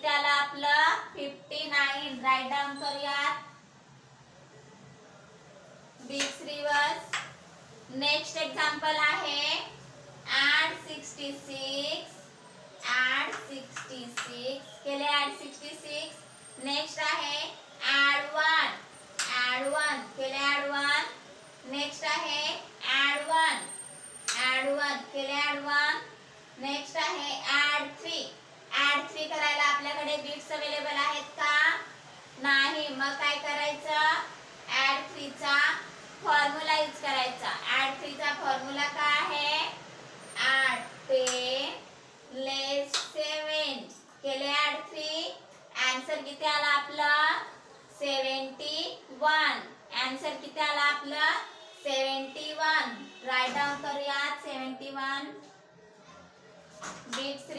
किती आलं आपलं 59. राईट डाऊन करूयात. Bits reverse. नेक्स्ट एक्झाम्पल आहे add 66. add 66 केले add 66. नेक्स्ट आहे add 1. add 1 केले add 1. नेक्स्ट आहे add 1. add 1 केले add 1. नेक्स्ट आहे add 3. add 3 करायला आपल्याकडे बिट्स अवेलेबल आहेत का? नाही. मग काय करायचं? add 3 चा फॉर्म्युला यूज करायचा. add 3 चा फॉर्म्युला काय आहे? add 10 less 7 केले add 3. आन्सर किती आला आपला? 71. आन्सर किती आला आपलं? 71. राईट डाऊन करूया 71. बिट्स